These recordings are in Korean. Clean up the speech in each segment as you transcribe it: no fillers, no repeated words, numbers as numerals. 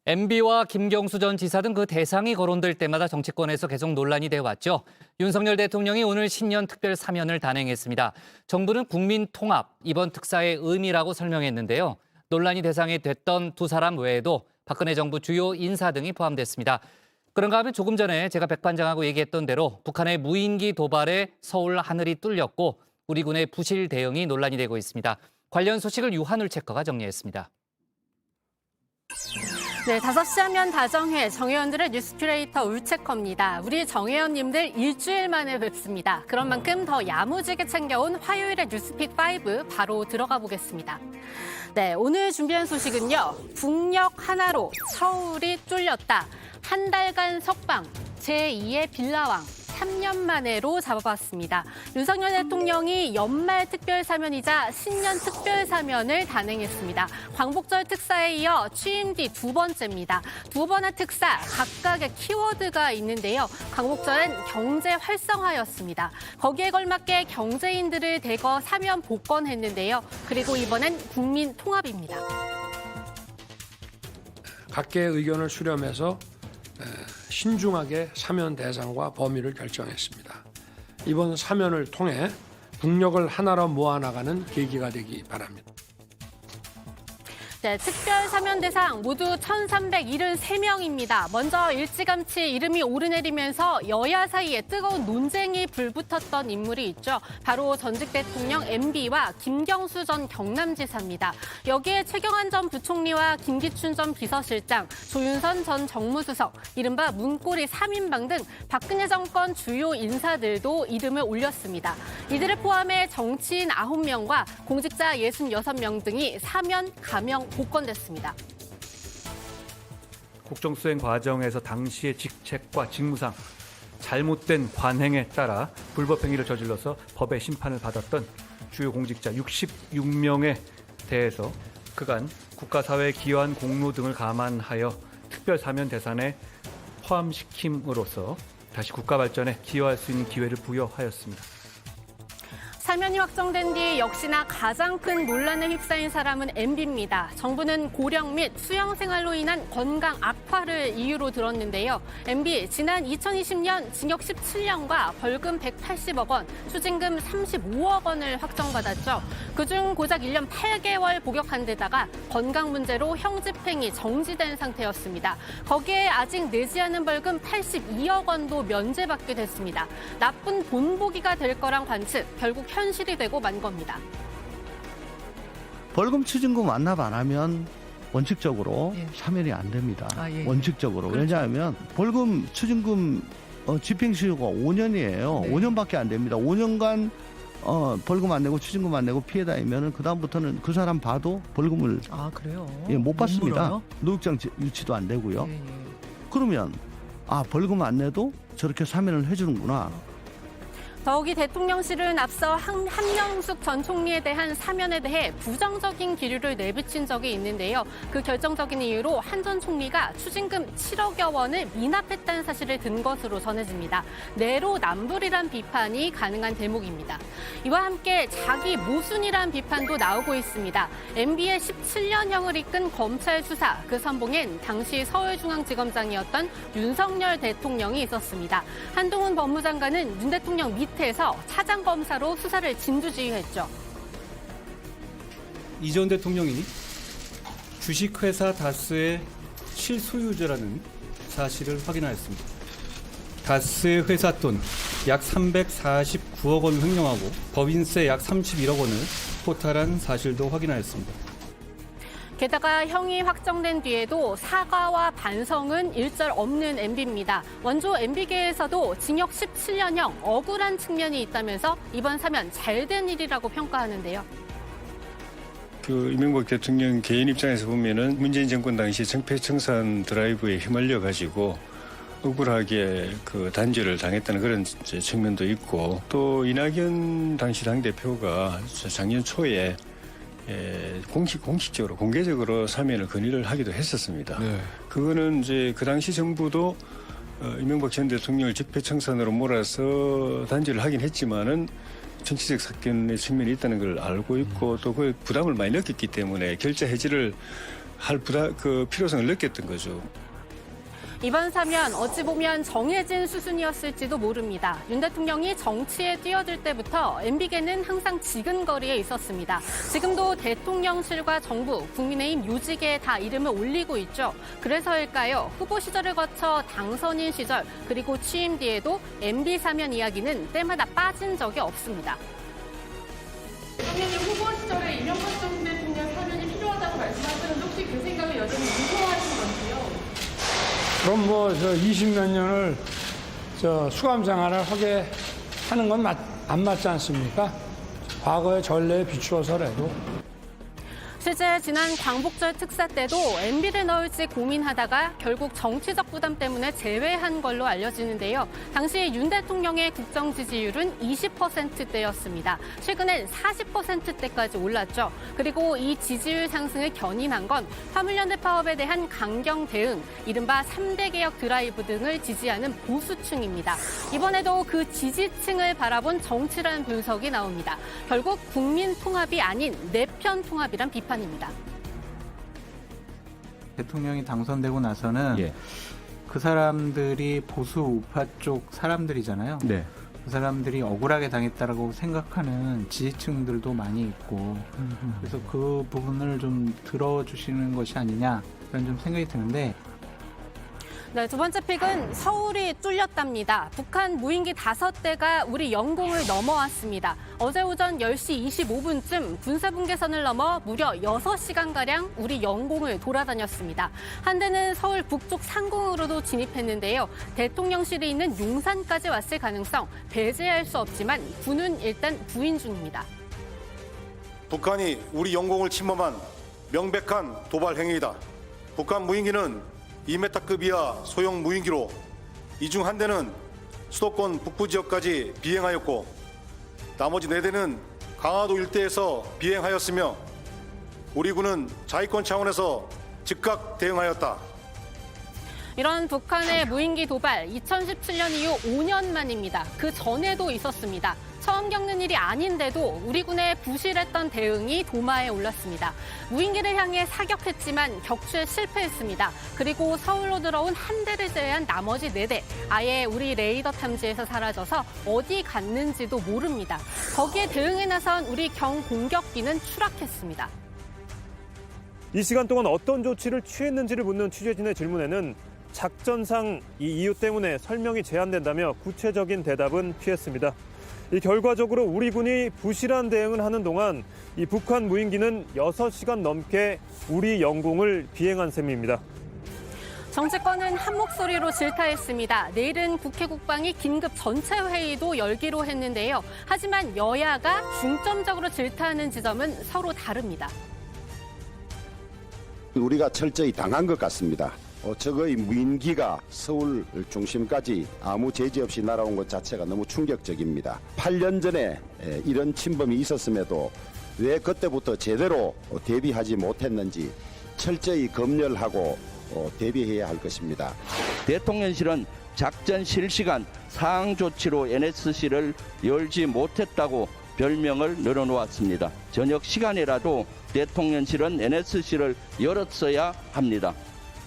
MB와 김경수 전 지사 등 그 대상이 거론될 때마다 정치권에서 계속 논란이 되어 왔죠. 윤석열 대통령이 오늘 신년 특별 사면을 단행했습니다. 정부는 국민 통합, 이번 특사의 의미라고 설명했는데요. 논란이 대상이 됐던 두 사람 외에도 박근혜 정부 주요 인사 등이 포함됐습니다. 그런가 하면 조금 전에 제가 백반장하고 얘기했던 대로 북한의 무인기 도발에 서울 하늘이 뚫렸고 우리 군의 부실 대응이 논란이 되고 있습니다. 관련 소식을 유한울 체커가 정리했습니다. 네, 5시 하면 다정회 정의원들의 뉴스큐레이터 울체커입니다. 우리 정의원님들 일주일 만에 뵙습니다. 그런 만큼 더 야무지게 챙겨온 화요일의 뉴스픽5 바로 들어가 보겠습니다. 네, 오늘 준비한 소식은요. 북녘 하나로 서울이 뚫렸다. 한 달간 석방, 제2의 빌라왕. 3년 만에로 잡아봤습니다. 윤석열 대통령이 연말 특별사면이자 신년 특별사면을 단행했습니다. 광복절 특사에 이어 취임 뒤 두 번째입니다. 두 번의 특사, 각각의 키워드가 있는데요. 광복절은 경제 활성화였습니다. 거기에 걸맞게 경제인들을 대거 사면 복권했는데요. 그리고 이번엔 국민 통합입니다. 각계의 의견을 수렴해서 신중하게 사면 대상과 범위를 결정했습니다. 이번 사면을 통해 국력을 하나로 모아나가는 계기가 되기 바랍니다. 네, 특별 사면 대상 모두 1,373명입니다. 먼저 일찌감치 이름이 오르내리면서 여야 사이에 뜨거운 논쟁이 불붙었던 인물이 있죠. 바로 전직 대통령 MB와 김경수 전 경남지사입니다. 여기에 최경환 전 부총리와 김기춘 전 비서실장, 조윤선 전 정무수석, 이른바 문고리 3인방 등 박근혜 정권 주요 인사들도 이름을 올렸습니다. 이들을 포함해 정치인 9명과 공직자 66명 등이 사면, 가명, 복권됐습니다. 국정수행 과정에서 당시의 직책과 직무상 잘못된 관행에 따라 불법행위를 저질러서 법의 심판을 받았던 주요 공직자 66명에 대해서 그간 국가사회에 기여한 공로 등을 감안하여 특별사면 대상에 포함시킴으로써 다시 국가 발전에 기여할 수 있는 기회를 부여하였습니다. 사면이 확정된 뒤 역시나 가장 큰 논란에 휩싸인 사람은 MB입니다. 정부는 고령 및 수영 생활로 인한 건강 악화를 이유로 들었는데요. MB 지난 2020년 징역 17년과 벌금 180억 원, 추징금 35억 원을 확정받았죠. 그중 고작 1년 8개월 복역한 데다가 건강 문제로 형 집행이 정지된 상태였습니다. 거기에 아직 내지 않은 벌금 82억 원도 면제받게 됐습니다. 나쁜 본보기가 될 거란 관측, 결국 현실이 되고 만 겁니다. 벌금 추징금 완납 안 하면 원칙적으로 사면이 안 됩니다. 원칙적으로. 그렇죠. 왜냐하면 벌금 추징금 집행시효가 5년이에요. 5년밖에 안 됩니다. 5년간 벌금 안 내고 추징금 안 내고 피해 다니면 그다음부터는 그 사람 봐도 벌금을 그래요? 못 받습니다. 물어요? 노역장 유치도 안 되고요. 그러면 벌금 안 내도 저렇게 사면을 해주는구나. 더욱이 대통령실은 앞서 한명숙 전 총리에 대한 사면에 대해 부정적인 기류를 내비친 적이 있는데요. 그 결정적인 이유로 한 전 총리가 추징금 7억여 원을 미납했다는 사실을 든 것으로 전해집니다. 내로남불이란 비판이 가능한 대목입니다. 이와 함께 자기 모순이란 비판도 나오고 있습니다. MB의 17년형을 이끈 검찰 수사, 그 선봉엔 당시 서울중앙지검장이었던 윤석열 대통령이 있었습니다. 한동훈 법무장관은 윤 대통령 밑에서 차장검사로 수사를 진두지휘했죠. 이 전 대통령이 주식회사 다스의 실소유주라는 사실을 확인하였습니다. 다스의 회사 돈 약 349억 원을 횡령하고 법인세 약 31억 원을 포탈한 사실도 확인하였습니다. 게다가 형이 확정된 뒤에도 사과와 반성은 일절 없는 MB입니다. 원조 MB계에서도 징역 17년형 억울한 측면이 있다면서 이번 사면 잘된 일이라고 평가하는데요. 이명박 대통령 개인 입장에서 보면은 문재인 정권 당시 정패청산 드라이브에 휘말려 가지고 억울하게 단죄를 당했다는 그런 측면도 있고, 또 이낙연 당시 당대표가 작년 초에 공식적으로 공개적으로 사면을 건의를 하기도 했었습니다. 네. 그거는 이제 그 당시 정부도 이명박 전 대통령을 적폐청산으로 몰아서 단죄를 하긴 했지만은 정치적 사건의 측면이 있다는 걸 알고 있고 또 그 부담을 많이 느꼈기 때문에 결자 해지를 할 필요성을 느꼈던 거죠. 이번 사면 어찌 보면 정해진 수순이었을지도 모릅니다. 윤 대통령이 정치에 뛰어들 때부터 MB계는 항상 지근거리에 있었습니다. 지금도 대통령실과 정부, 국민의힘 요직에 다 이름을 올리고 있죠. 그래서일까요? 후보 시절을 거쳐 당선인 시절 그리고 취임 뒤에도 MB 사면 이야기는 때마다 빠진 적이 없습니다. 대통령님 후보 시절에 이명박 전 대통령 사면이 필요하다고 말씀하시는데 혹시 그 생각을 여전히 유효하신 건지요? 그럼 뭐 20몇 년을 수감 생활을 하게 하는 건 안 맞지 않습니까? 과거의 전례에 비추어서라도. 실제 지난 광복절 특사 때도 MB를 넣을지 고민하다가 결국 정치적 부담 때문에 제외한 걸로 알려지는데요. 당시 윤 대통령의 국정 지지율은 20%대였습니다. 최근엔 40%대까지 올랐죠. 그리고 이 지지율 상승을 견인한 건 화물연대 파업에 대한 강경 대응, 이른바 3대 개혁 드라이브 등을 지지하는 보수층입니다. 이번에도 그 지지층을 바라본 정치라는 분석이 나옵니다. 결국 국민 통합이 아닌 내편 통합이란 비판입니다. 대통령이 당선되고 나서는 그 사람들이 보수 우파 쪽 사람들이잖아요. 그 사람들이 억울하게 당했다라고 생각하는 지지층들도 많이 있고 그래서 그 부분을 좀 들어주시는 것이 아니냐 그런 좀 생각이 드는데 네, 두 번째 픽은 서울이 뚫렸답니다. 북한 무인기 5대가 우리 영공을 넘어왔습니다. 어제 오전 10시 25분쯤 군사분계선을 넘어 무려 6시간가량 우리 영공을 돌아다녔습니다. 한 대는 서울 북쪽 상공으로도 진입했는데요. 대통령실이 있는 용산까지 왔을 가능성 배제할 수 없지만 군은 일단 부인 중입니다. 북한이 우리 영공을 침범한 명백한 도발 행위이다. 북한 무인기는 2m급 이하 소형 무인기로 이 중 한 대는 수도권 북부 지역까지 비행하였고 나머지 4대는 강화도 일대에서 비행하였으며 우리 군은 자위권 차원에서 즉각 대응하였다. 이런 북한의 무인기 도발 2017년 이후 5년 만입니다. 그 전에도 있었습니다. 처음 겪는 일이 아닌데도 우리 군의 부실했던 대응이 도마에 올랐습니다. 무인기를 향해 사격했지만 격추에 실패했습니다. 그리고 서울로 들어온 한 대를 제외한 나머지 4대 아예 우리 레이더 탐지에서 사라져서 어디 갔는지도 모릅니다. 거기에 대응에 나선 우리 경공격기는 추락했습니다. 이 시간 동안 어떤 조치를 취했는지를 묻는 취재진의 질문에는 작전상 이 이유 때문에 설명이 제한된다며 구체적인 대답은 피했습니다. 이 결과적으로 우리 군이 부실한 대응을 하는 동안 이 북한 무인기는 6시간 넘게 우리 영공을 비행한 셈입니다. 정치권은 한 목소리로 질타했습니다. 내일은 국회 국방위 긴급 전체 회의도 열기로 했는데요. 하지만 여야가 중점적으로 질타하는 지점은 서로 다릅니다. 우리가 철저히 당한 것 같습니다. 적의 무인기가 서울 중심까지 아무 제재 없이 날아온 것 자체가 너무 충격적입니다. 8년 전에 이런 침범이 있었음에도 왜 그때부터 제대로 대비하지 못했는지 철저히 검열하고 대비해야 할 것입니다. 대통령실은 작전 실시간 상황 조치로 NSC를 열지 못했다고 별명을 늘어놓았습니다. 저녁 시간이라도 대통령실은 NSC를 열었어야 합니다.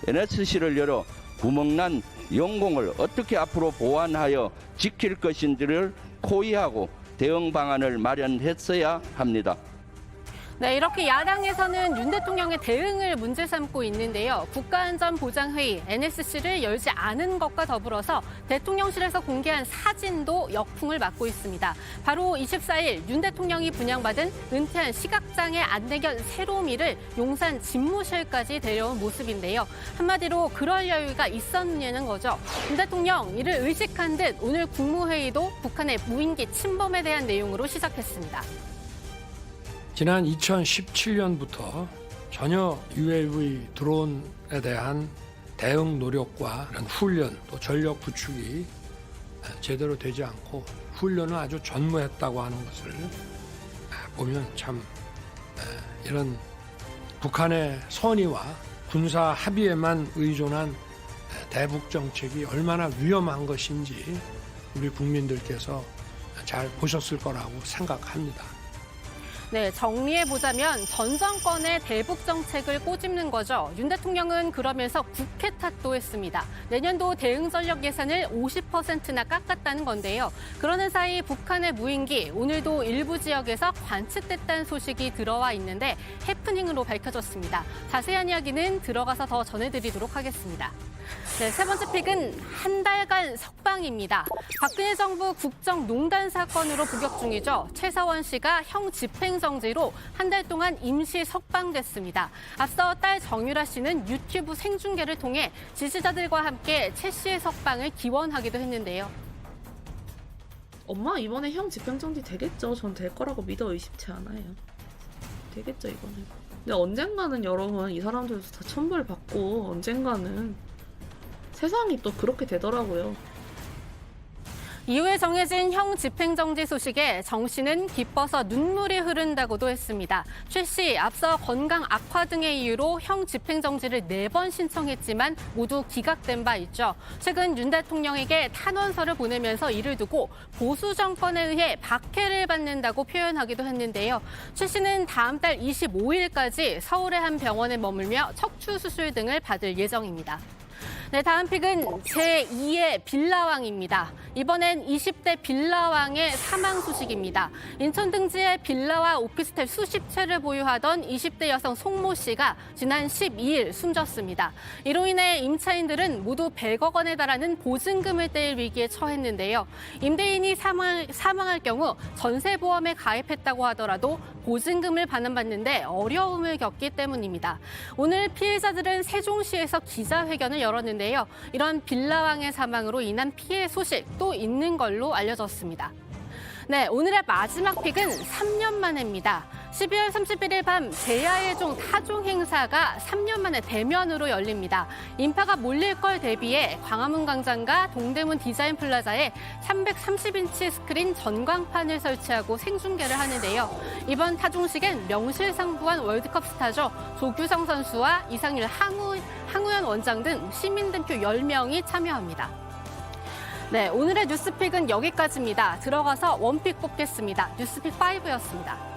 NSC를 열어 구멍난 영공을 어떻게 앞으로 보완하여 지킬 것인지를 토의하고 대응 방안을 마련했어야 합니다. 네, 이렇게 야당에서는 윤 대통령의 대응을 문제 삼고 있는데요. 국가안전보장회의 NSC를 열지 않은 것과 더불어서 대통령실에서 공개한 사진도 역풍을 맞고 있습니다. 바로 24일 윤 대통령이 분양받은 은퇴한 시각장애 안내견 세로미를 용산 집무실까지 데려온 모습인데요. 한마디로 그럴 여유가 있었느냐는 거죠. 윤 대통령 이를 의식한 듯 오늘 국무회의도 북한의 무인기 침범에 대한 내용으로 시작했습니다. 지난 2017년부터 전혀 UAV 드론에 대한 대응 노력과 이런 훈련 또 전력 구축이 제대로 되지 않고 훈련을 아주 전무했다고 하는 것을 보면 참 이런 북한의 선의와 군사 합의에만 의존한 대북 정책이 얼마나 위험한 것인지 우리 국민들께서 잘 보셨을 거라고 생각합니다. 네, 정리해보자면 전 정권의 대북 정책을 꼬집는 거죠. 윤 대통령은 그러면서 국회 탓도 했습니다. 내년도 대응 전력 예산을 50%나 깎았다는 건데요. 그러는 사이 북한의 무인기 오늘도 일부 지역에서 관측됐다는 소식이 들어와 있는데 해프닝으로 밝혀졌습니다. 자세한 이야기는 들어가서 더 전해드리도록 하겠습니다. 네, 세 번째 픽은 한 달간 석방입니다. 박근혜 정부 국정농단 사건으로 복역 중이죠. 최서원 씨가 형 집행정지로 한 달 동안 임시 석방됐습니다. 앞서 딸 정유라 씨는 유튜브 생중계를 통해 지지자들과 함께 최 씨의 석방을 기원하기도 했는데요. 엄마 이번에 형 집행정지 되겠죠. 전 될 거라고 믿어 의심치 않아요. 되겠죠 이번에. 근데 언젠가는 여러분 이 사람들도 다 천벌 받고 언젠가는 세상이 또 그렇게 되더라고요. 이후에 정해진 형 집행정지 소식에 정 씨는 기뻐서 눈물이 흐른다고도 했습니다. 최 씨 앞서 건강 악화 등의 이유로 형 집행정지를 4번 신청했지만 모두 기각된 바 있죠. 최근 윤 대통령에게 탄원서를 보내면서 이를 두고 보수 정권에 의해 박해를 받는다고 표현하기도 했는데요. 최 씨는 다음 달 25일까지 서울의 한 병원에 머물며 척추 수술 등을 받을 예정입니다. 네, 다음 픽은 제2의 빌라왕입니다. 이번엔 20대 빌라왕의 사망 소식입니다. 인천 등지에 빌라와 오피스텔 수십 채를 보유하던 20대 여성 송모 씨가 지난 12일 숨졌습니다. 이로 인해 임차인들은 모두 100억 원에 달하는 보증금을 떼일 위기에 처했는데요. 임대인이 사망할 경우 전세보험에 가입했다고 하더라도 보증금을 반환받는데 어려움을 겪기 때문입니다. 오늘 피해자들은 세종시에서 기자회견을 열었는데요. 이런 빌라왕의 사망으로 인한 피해 소식 또 있는 걸로 알려졌습니다. 네, 오늘의 마지막 픽은 3년 만에입니다. 12월 31일 밤 제야의 종 타종 행사가 3년 만에 대면으로 열립니다. 인파가 몰릴 걸 대비해 광화문 광장과 동대문 디자인 플라자에 330인치 스크린 전광판을 설치하고 생중계를 하는데요. 이번 타종식엔 명실상부한 월드컵 스타죠. 조규성 선수와 이상률 항우현 원장 등 시민 대표 10명이 참여합니다. 네, 오늘의 뉴스픽은 여기까지입니다. 들어가서 원픽 뽑겠습니다. 뉴스픽 5였습니다.